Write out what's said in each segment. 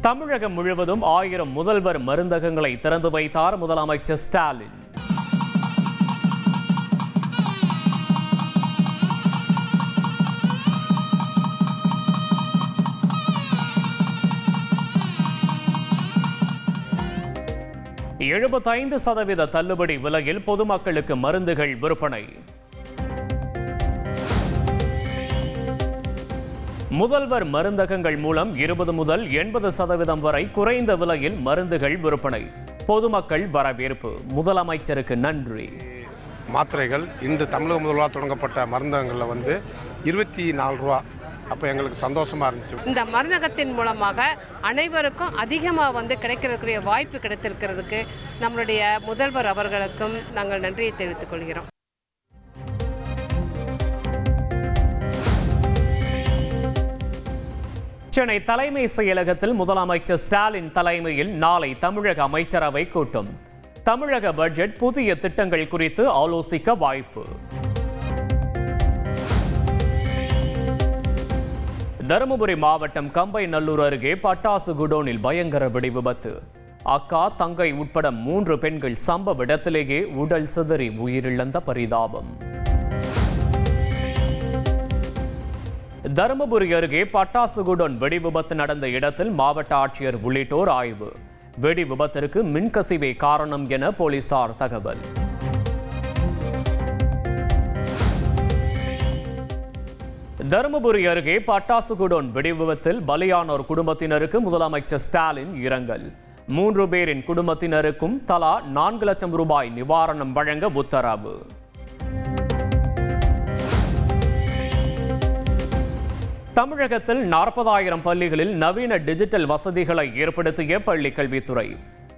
தமிழகம் முழுவதும் 1000 முதல்வர் மருந்தகங்களை திறந்து வைத்தார் முதலமைச்சர் ஸ்டாலின். %75 தள்ளுபடி விலையில் பொதுமக்களுக்கு மருந்துகள் விற்பனை. முதல்வர் மருந்தகங்கள் மூலம் 20 முதல் 80% வரை குறைந்த விலையில் மருந்துகள் விற்பனை. பொதுமக்கள் வரவேற்பு. முதலமைச்சருக்கு நன்றி. மாத்திரைகள் இன்று தமிழக முதல்வரால் தொடங்கப்பட்ட மருந்தகங்களில் 24 ரூபா. அப்போ எங்களுக்கு சந்தோஷமா இருந்துச்சு. இந்த மருந்தகத்தின் மூலமாக அனைவருக்கும் அதிகமாக கிடைக்கிறதுக்குரிய வாய்ப்பு கிடைத்திருக்கிறதுக்கு நம்மளுடைய முதல்வர் அவர்களுக்கும் நாங்கள் நன்றியை தெரிவித்துக் கொள்கிறோம். சென்னை தலைமை செயலகத்தில் முதலமைச்சர் ஸ்டாலின் தலைமையில் நாளை தமிழக அமைச்சரவை கூட்டம். தமிழக பட்ஜெட் புதிய திட்டங்கள் குறித்து ஆலோசிக்க வாய்ப்பு. தருமபுரி மாவட்டம் கம்பைநல்லூர் அருகே பட்டாசு குடோனில் பயங்கர வெடி விபத்து. அக்கா, தங்கை உட்பட 3 பெண்கள் சம்பவ இடத்திலேயே உடல் சிதறி உயிரிழந்த பரிதாபம். தருமபுரி அருகே பட்டாசு குடோன் வெடி விபத்து நடந்த இடத்தில் மாவட்ட ஆட்சியர் உள்ளிட்டோர் ஆய்வு. வெடி விபத்திற்கு மின்கசிவே காரணம் என போலீசார் தகவல். தருமபுரி அருகே பட்டாசு குடோன் வெடி விபத்தில் பலியானோர் குடும்பத்தினருக்கு முதலமைச்சர் ஸ்டாலின் இரங்கல். 3 பேரின் குடும்பத்தினருக்கும் தலா 4 லட்சம் ரூபாய் நிவாரணம் வழங்க உத்தரவு. தமிழகத்தில் 40,000 பள்ளிகளில் நவீன டிஜிட்டல் வசதிகளை ஏற்படுத்திய பள்ளிக் கல்வித்துறை.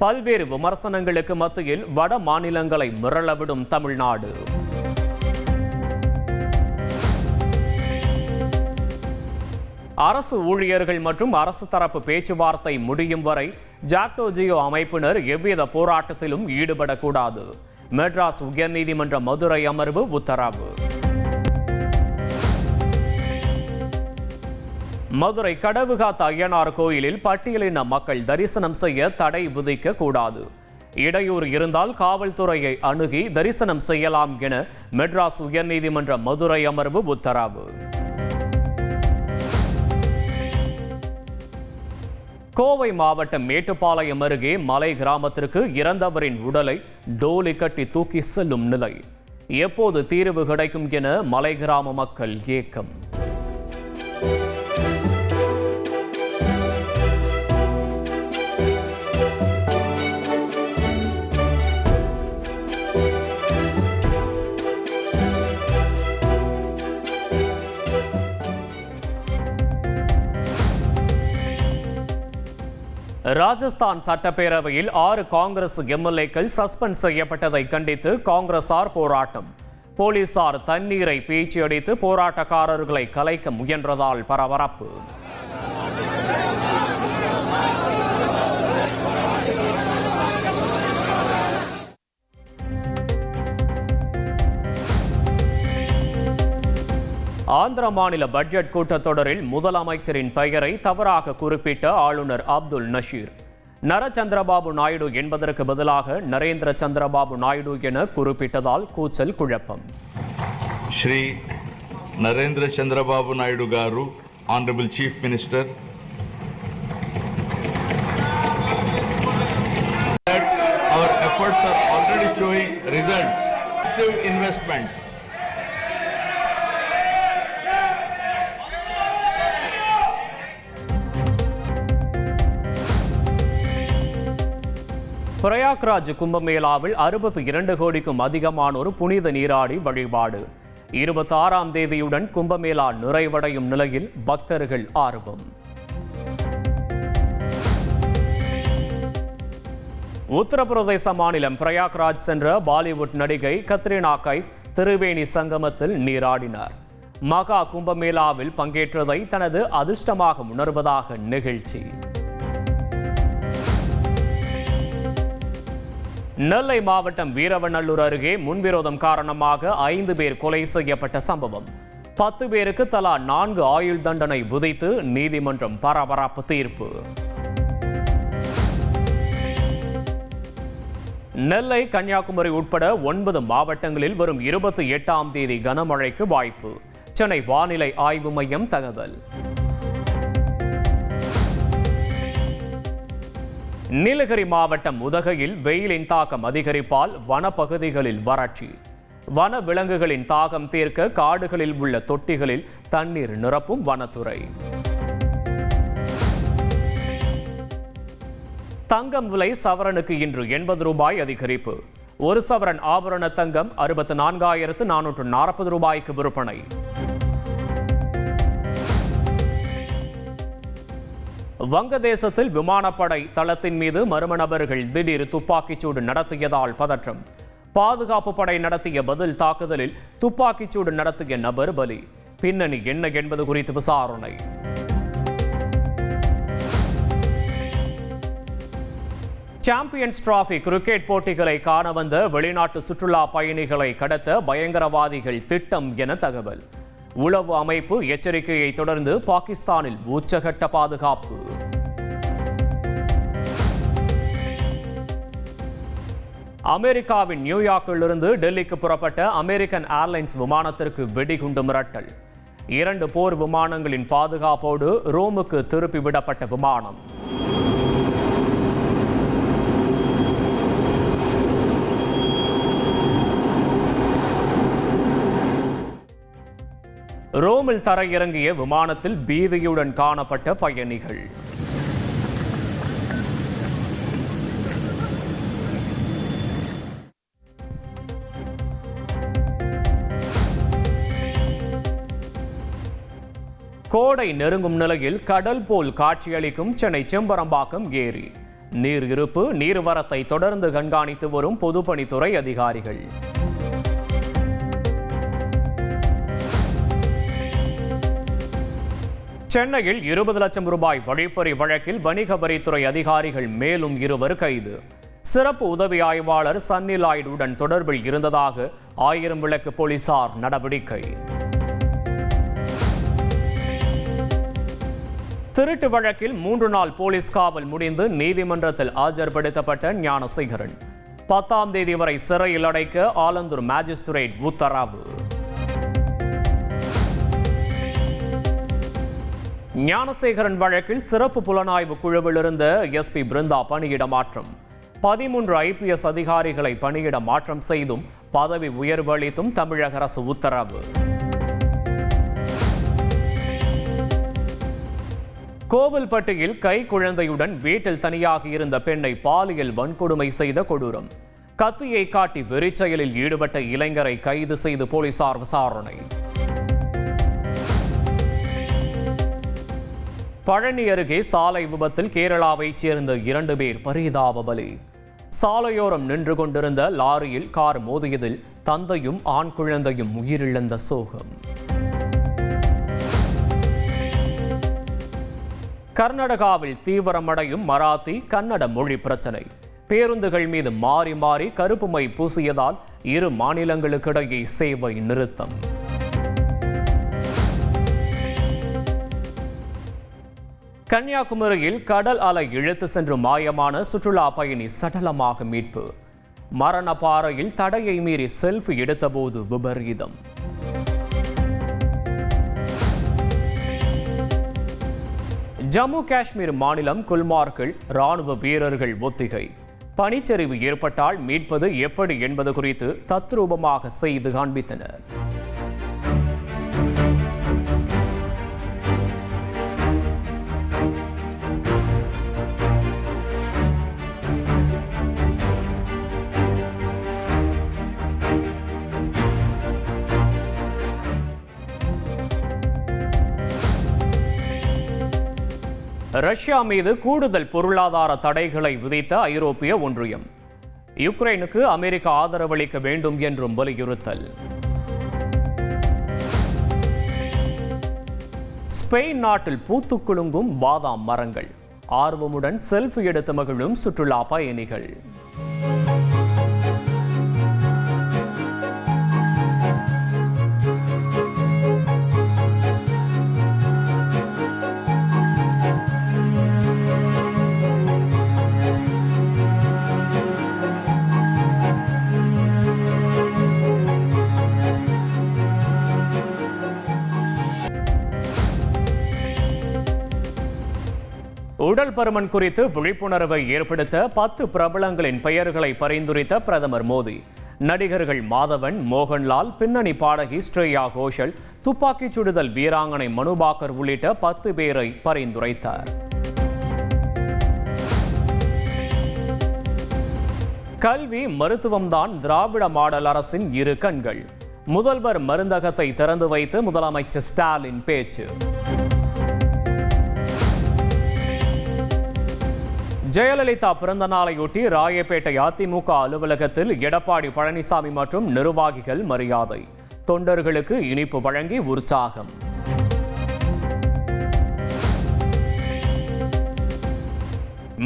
பல்வேறு விமர்சனங்களுக்கு மத்தியில் வட மாநிலங்களை மிரளவிடும் தமிழ்நாடு. அரசு ஊழியர்கள் மற்றும் அரசு தரப்பு பேச்சுவார்த்தை முடியும் வரை ஜாக்டோ ஜியோ அமைப்பினர் எவ்வித போராட்டத்திலும் ஈடுபடக்கூடாது. மெட்ராஸ் உயர்நீதிமன்ற மதுரை அமர்வு உத்தரவு. மதுரை கடவுகாத்த ஐயனார் கோயிலில் பட்டியலின மக்கள் தரிசனம் செய்ய தடை விதிக்க கூடாது. இடையூறு இருந்தால் காவல்துறையை அணுகி தரிசனம் செய்யலாம் என மெட்ராஸ் உயர்நீதிமன்ற மதுரை அமர்வு உத்தரவு. கோவை மாவட்டம் மேட்டுப்பாளையம் அருகே மலை கிராமத்திற்கு இறந்தவரின் உடலை டோலி கட்டி தூக்கி செல்லும் நிலை. எப்போது தீர்வு கிடைக்கும் என மலை கிராம மக்கள் ஏக்கம். ராஜஸ்தான் சட்டப்பேரவையில் 6 காங்கிரஸ் எம்எல்ஏக்கள் சஸ்பெண்ட் செய்யப்பட்டதை கண்டித்து காங்கிரசார் போராட்டம். போலீசார் தண்ணீரை பீச்சி அடித்து போராட்டக்காரர்களை கலைக்க முயன்றதால் பரபரப்பு. ஆந்திர மாநில பட்ஜெட் கூட்டத்தொடரில் முதலமைச்சரின் பெயரை தவறாக குறிப்பிட்ட ஆளுநர் அப்துல் நஷீர். நரச்சந்திரபாபு நாயுடு என்பதற்கு பதிலாக நரேந்திர சந்திரபாபு நாயுடு என குறிப்பிட்டதால் கூச்சல் குழப்பம். ஸ்ரீ நரேந்திர சந்திரபாபு நாயுடு గారు, Honorable Chief Minister, that our efforts are already showing results. Massive investments. Prayagraj கும்பமேளாவில் 62 கோடிக்கும் அதிகமானோர் புனித நீராடி வழிபாடு. 26ஆம் தேதியுடன் கும்பமேளா நிறைவடையும் நிலையில் பக்தர்கள் ஆர்வம். உத்தரப்பிரதேச மாநிலம் பிரயாக்ராஜ் சென்ற பாலிவுட் நடிகை கத்ரீனா கைஃப் திரிவேணி சங்கமத்தில் நீராடினார். மகா கும்பமேளாவில் பங்கேற்றதை தனது அதிர்ஷ்டமாக உணர்வதாக நிகழ்ச்சி. நெல்லை மாவட்டம் வீரவநல்லூர் அருகே முன்விரோதம் காரணமாக 5 பேர் கொலை செய்யப்பட்ட சம்பவம். 10 பேருக்கு தலா 4 ஆயுள் தண்டனை விதித்து நீதிமன்றம் பரபரப்பு தீர்ப்பு. நெல்லை, கன்னியாகுமரி உட்பட 9 மாவட்டங்களில் வரும் 28ஆம் தேதி கனமழைக்கு வாய்ப்பு. சென்னை வானிலை ஆய்வு மையம் தகவல். நீலகிரி மாவட்டம் உதகையில் வெயிலின் தாக்கம் அதிகரிப்பால் வனப்பகுதிகளில் வறட்சி. வன விலங்குகளின் தாகம் தீர்க்க காடுகளில் உள்ள தொட்டிகளில் தண்ணீர் நிரப்பும் வனத்துறை. தங்கம் விலை சவரனுக்கு இன்று 80 ரூபாய் அதிகரிப்பு. ஒரு சவரன் ஆபரண தங்கம் 64,440 ரூபாய்க்கு விற்பனை. வங்கதேசத்தில் விமானப்படை தளத்தின் மீது மர்ம நபர்கள் திடீர் துப்பாக்கிச்சூடு நடத்தியதால் பதற்றம். பாதுகாப்பு படை நடத்திய பதில் தாக்குதலில் துப்பாக்கிச்சூடு நடத்திய நபர் பலி. பின்னணி என்ன என்பது குறித்து விசாரணை. சாம்பியன்ஸ் டிராபி கிரிக்கெட் போட்டிகளை காண வந்த வெளிநாட்டு சுற்றுலா பயணிகளை கடத்த பயங்கரவாதிகள் திட்டம் என தகவல். உளவு அமைப்பு எச்சரிக்கையை தொடர்ந்து பாகிஸ்தானில் உச்சகட்ட பாதுகாப்பு. அமெரிக்காவின் நியூயார்க்கிலிருந்து டெல்லிக்கு புறப்பட்ட அமெரிக்கன் ஏர்லைன்ஸ் விமானத்திற்கு வெடிகுண்டு மிரட்டல். 2 போர் விமானங்களின் பாதுகாப்போடு ரோமுக்கு திருப்பி விடப்பட்ட விமானம். ரோமில் தரையிறங்கிய விமானத்தில் பீதியுடன் காணப்பட்ட பயணிகள். கோடை நெருங்கும் நிலையில் கடல் போல் காட்சியளிக்கும் சென்னை செம்பரம்பாக்கம் ஏரி. நீர் இருப்பு, நீர்வரத்தை தொடர்ந்து கண்காணித்து வரும் பொதுப்பணித்துறை அதிகாரிகள். சென்னையில் 20 லட்சம் ரூபாய் வழிப்பறி வழக்கில் வணிக வரித்துறை அதிகாரிகள் மேலும் 2 கைது. சிறப்பு உதவி ஆய்வாளர் சன்னி லாய்டுடன் தொடர்பில் இருந்ததாக 1000 விளக்கு போலீசார் நடவடிக்கை. திருட்டு வழக்கில் 3 நாள் போலீஸ் காவல் முடிந்து நீதிமன்றத்தில் ஆஜர்படுத்தப்பட்ட ஞானசேகரன் 10ஆம் தேதி வரை சிறையில் அடைக்க ஆலந்தூர் மேஜிஸ்திரேட் உத்தரவு. ஞானசேகரன் வழக்கில் சிறப்பு புலனாய்வு குழுவில் இருந்த எஸ்பி பிருந்தா பணியிட மாற்றம். 13 IPS அதிகாரிகளை பணியிட மாற்றம் செய்தும் பதவி உயர்வு அளித்தும் தமிழக அரசு உத்தரவு. கோவில்பட்டியில் கை குழந்தையுடன் வீட்டில் தனியாக இருந்த பெண்ணை பாலியல் வன்கொடுமை செய்த கொடூரம். கத்தியை காட்டி வெறிச்செயலில் ஈடுபட்ட இளைஞரை கைது செய்து போலீசார் விசாரணை. பழனி அருகே சாலை விபத்தில் கேரளாவைச் சேர்ந்த 2 பேர் பரிதாப பலி. சாலையோரம் நின்று கொண்டிருந்த லாரியில் கார் மோதியதில் தந்தையும் ஆண் குழந்தையும் உயிரிழந்த சோகம். கர்நாடகாவில் தீவிரமடையும் மராத்தி கன்னட மொழி பிரச்சனை. பேருந்துகள் மீது மாறி மாறி கருப்பு மை பூசியதால் 2 மாநிலங்களுக்கிடையே சேவை நிறுத்தம். கன்னியாகுமரியில் கடல் அலை இழுத்து சென்று மாயமான சுற்றுலா பயணி சடலமாக மீட்பு. மரண பாறையில் தடையை மீறி செல்ஃபி எடுத்தபோது விபரீதம். ஜம்மு காஷ்மீர் மாநிலம் குல்மார்க்கில் ராணுவ வீரர்கள் ஒத்திகை. பனிச்சரிவு ஏற்பட்டால் மீட்பது எப்படி என்பது குறித்து தத்ரூபமாக செய்து காண்பித்தனர். ரஷ்யா மீது கூடுதல் பொருளாதார தடைகளை விதித்த ஐரோப்பிய ஒன்றியம். யுக்ரைனுக்கு அமெரிக்கா ஆதரவளிக்க வேண்டும் என்றும் வலியுறுத்தல். ஸ்பெயின் நாட்டில் பூத்து குலுங்கும் பாதாம் மரங்கள். ஆர்வமுடன் செல்ஃபி எடுத்து மகிழும் சுற்றுலா பயணிகள். உடல் பருமன் குறித்து விழிப்புணர்வை ஏற்படுத்த 10 பிரபலங்களின் பெயர்களை பரிந்துரைத்த பிரதமர் மோடி. நடிகர்கள் மாதவன், மோகன்லால், பின்னணி பாடகி ஸ்ரேயா கோஷல், துப்பாக்கிச் சுடுதல் வீராங்கனை மனுபாக்கர் உள்ளிட்ட 10 பேரை பரிந்துரைத்தார். கல்வி, மருத்துவம்தான் திராவிட மாடல் அரசின் இரு கண்கள். முதல்வர் மருந்தகத்தை திறந்து வைத்து முதலமைச்சர் ஸ்டாலின் பேச்சு. ஜெயலலிதா பிறந்த நாளையொட்டி ராயப்பேட்டை அதிமுக அலுவலகத்தில் எடப்பாடி பழனிசாமி மற்றும் நிர்வாகிகள் மரியாதை. தொண்டர்களுக்கு இனிப்பு வழங்கி உற்சாகம்.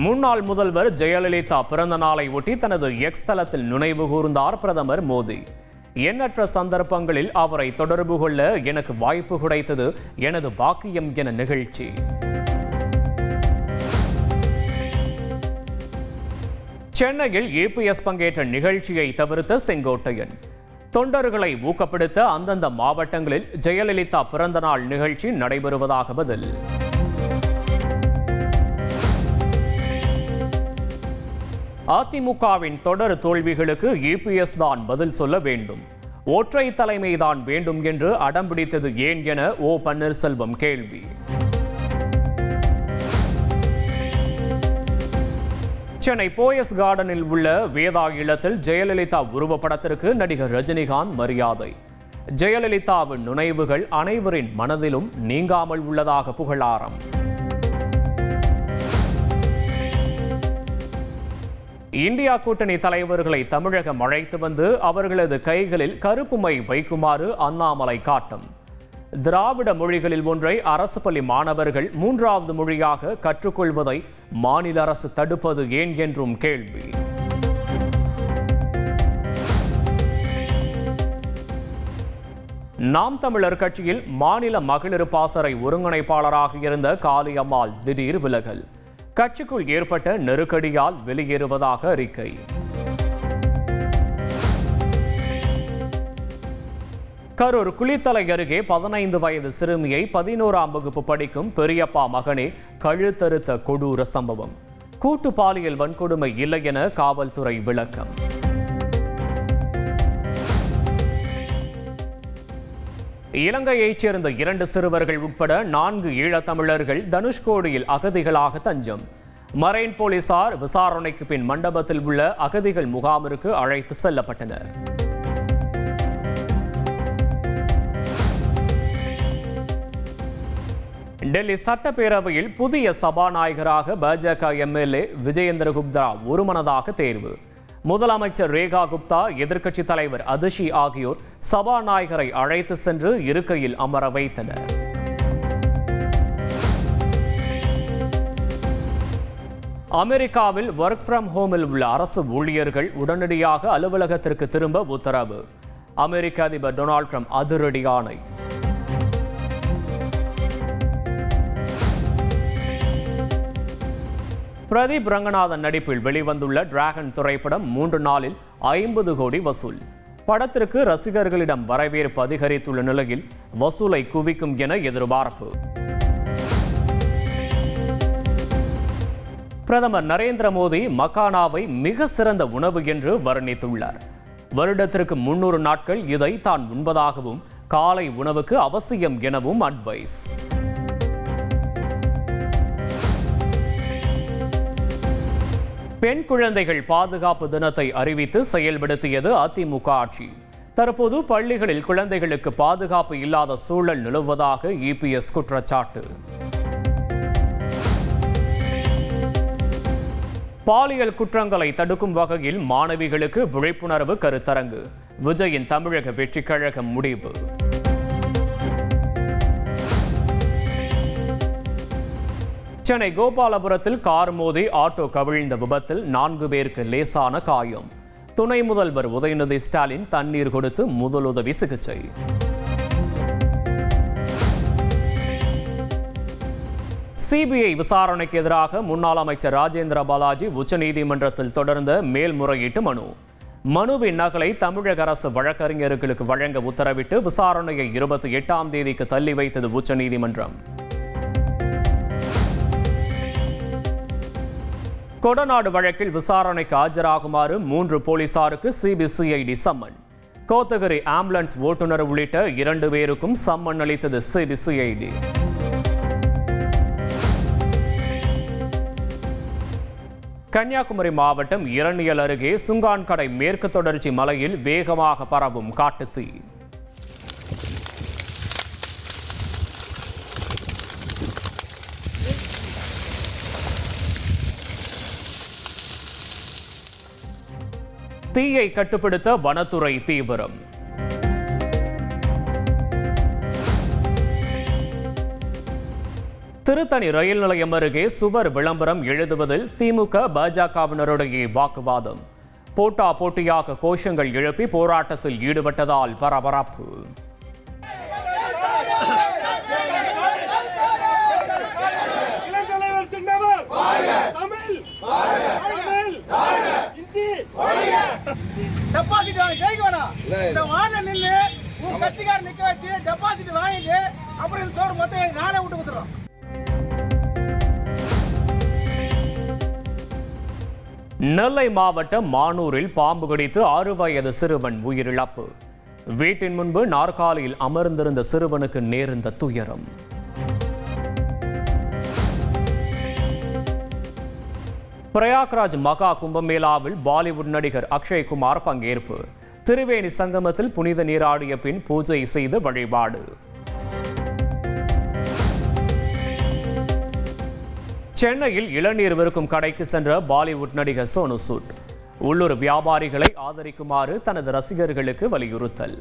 முன்னாள் முதல்வர் ஜெயலலிதா பிறந்த நாளை ஒட்டி தனது எக்ஸ் தளத்தில் நினைவு கூர்ந்தார் பிரதமர் மோடி. எண்ணற்ற சந்தர்ப்பங்களில் அவரை தொடர்பு கொள்ள எனக்கு வாய்ப்பு கிடைத்தது எனது பாக்கியம் என நிகழ்ச்சி. சென்னையில் ஏபிஎஸ் பங்கேற்ற நிகழ்ச்சியை தவிர்த்த செங்கோட்டையன். தொண்டர்களை ஊக்கப்படுத்த அந்தந்த மாவட்டங்களில் ஜெயலலிதா பிறந்த நாள் நிகழ்ச்சி நடைபெறுவதாக பதில். அதிமுகவின் தொடர் தோல்விகளுக்கு ஏபிஎஸ் தான் பதில் சொல்ல வேண்டும். ஒற்றை தலைமைதான் வேண்டும் என்று அடம்பிடித்தது ஏன் என ஓ பன்னீர்செல்வம் கேள்வி. சென்னை போயஸ் கார்டனில் உள்ள வேதா இல்லத்தில் ஜெயலலிதா உருவப்படத்திற்கு நடிகர் ரஜினிகாந்த் மரியாதை. ஜெயலலிதாவின் நினைவுகள் அனைவரின் மனதிலும் நீங்காமல் உள்ளதாக புகழாரம். இந்தியா கூட்டணி தலைவர்களை தமிழகம் அழைத்து வந்து அவர்களது கைகளில் கருப்பு மை வைக்குமாறு அண்ணாமலை காட்டும். திராவிட மொழிகளில் ஒன்றை அரசு பள்ளி மாணவர்கள் 3வது மொழியாக கற்றுக்கொள்வதை மாநில அரசு தடுப்பது ஏன் என்றும் கேள்வி. நாம் தமிழர் கட்சியில் மாநில மகளிர் பாசறை ஒருங்கிணைப்பாளராக இருந்த காளியம்மாள் திடீர் விலகல். கட்சிக்குள் ஏற்பட்ட நெருக்கடியால் வெளியேறுவதாக அறிக்கை. கரூர் குளித்தலை அருகே 15 வயது சிறுமியை 11ஆம் வகுப்பு படிக்கும் பெரியப்பா மகனே கழுத்தறுத்த கொடூர சம்பவம். கூட்டு பாலியல் வன்கொடுமை இல்லை என காவல்துறை விளக்கம். இலங்கையைச் சேர்ந்த 2 சிறுவர்கள் உட்பட 4 ஈழத்தமிழர்கள் தனுஷ்கோடியில் அகதிகளாக தஞ்சம். மரைன் போலீசார் விசாரணைக்கு பின் மண்டபத்தில் உள்ள அகதிகள் முகாமிற்கு அழைத்து செல்லப்பட்டனர். டெல்லி சட்டப்பேரவையில் புதிய சபாநாயகராக பாஜக எம்எல்ஏ விஜயேந்திர குப்தா ஒருமனதாக தேர்வு. முதலமைச்சர் ரேகா குப்தா, எதிர்க்கட்சித் தலைவர் அதிஷி ஆகியோர் சபாநாயகரை அழைத்து சென்று இருக்கையில் அமர வைத்தனர். அமெரிக்காவில் ஒர்க் ஃப்ரம் ஹோமில் உள்ள அரசு ஊழியர்கள் உடனடியாக அலுவலகத்திற்கு திரும்ப உத்தரவு. அமெரிக்க அதிபர் டொனால்ட் ட்ரம்ப் அதிரடி ஆணை. பிரதீப் ரங்கநாதன் நடிப்பில் வெளிவந்துள்ள டிராகன் திரைப்படம் 3 நாளில் 50 கோடி வசூல். படத்திற்கு ரசிகர்களிடம் வரவேற்பு அதிகரித்துள்ள நிலையில் வசூலை குவிக்கும் என எதிர்பார்ப்பு. பிரதமர் நரேந்திர மோடி மக்கானாவை மிக சிறந்த உணவு என்று வர்ணித்துள்ளார். வருடத்திற்கு 300 நாட்கள் இதை தான் உண்பதாகவும் காலை உணவுக்கு அவசியம் எனவும் அட்வைஸ். பெண் குழந்தைகள் பாதுகாப்பு தினத்தை அறிவித்து செயல்படுத்தியது அதிமுக ஆட்சி. தற்போது பள்ளிகளில் குழந்தைகளுக்கு பாதுகாப்பு இல்லாத சூழல் நிலவுவதாக இபிஎஸ் குற்றச்சாட்டு. பாலியல் குற்றங்களை தடுக்கும் வகையில் மாணவிகளுக்கு விழிப்புணர்வு கருத்தரங்கு. விஜயின் தமிழக வெற்றி கழகம் முடிவு. சென்னை கோபாலபுரத்தில் கார் மோதி ஆட்டோ கவிழ்ந்த விபத்தில் 4 பேருக்கு லேசான காயம். துணை முதல்வர் உதயநிதி ஸ்டாலின் தண்ணீர் கொடுத்து முதலுதவி சிகிச்சை. சிபிஐ விசாரணைக்கு எதிராக முன்னாள் அமைச்சர் ராஜேந்திர பாலாஜி உச்சநீதிமன்றத்தில் தொடர்ந்த மேல்முறையீட்டு மனு. மனுவின் நகலை தமிழக அரசு வழக்கறிஞர்களுக்கு வழங்க உத்தரவிட்டு விசாரணையை 28ஆம் தேதிக்கு தள்ளி வைத்தது உச்சநீதிமன்றம். கொடநாடு வழக்கில் விசாரணைக்கு ஆஜராகுமாறு 3 போலீசாருக்கு சிபிசிஐடி சம்மன். கோத்தகிரி ஆம்புலன்ஸ் ஓட்டுநர் உள்ளிட்ட 2 பேருக்கும் சம்மன் அளித்தது சிபிசிஐடி. கன்னியாகுமரி மாவட்டம் இரணியல் அருகே சுங்கான்கடை மேற்கு தொடர்ச்சி மலையில் வேகமாக பரவும் காட்டுத்தீ. தீயை கட்டுப்படுத்த வனத்துறை தீவிரம். திருத்தணி ரயில் நிலையம் அருகே சுவர் விளம்பரம் எழுதுவதில் திமுக பாஜகவினரிடையே வாக்குவாதம். போட்டா போட்டியாக கோஷங்கள் எழுப்பி போராட்டத்தில் ஈடுபட்டதால் பரபரப்பு. நெல்லை மாவட்டம் மானூரில் பாம்பு கடித்து 6 வயது சிறுவன் உயிரிழப்பு. வீட்டின் முன்பு நாற்காலியில் அமர்ந்திருந்த சிறுவனுக்கு நேர்ந்த துயரம். பிரயாக்ராஜ் மகா கும்பமேளாவில் பாலிவுட் நடிகர் அக்ஷய்குமார் பங்கேற்பு. திரிவேணி சங்கமத்தில் புனித நீராடிய பின் பூஜை செய்து வழிபாடு. சென்னையில் இளநீர் விற்கும் கடைக்கு சென்ற பாலிவுட் நடிகர் சோனு சூட் உள்ளூர் வியாபாரிகளை ஆதரிக்குமாறு தனது ரசிகர்களுக்கு வலியுறுத்தல்.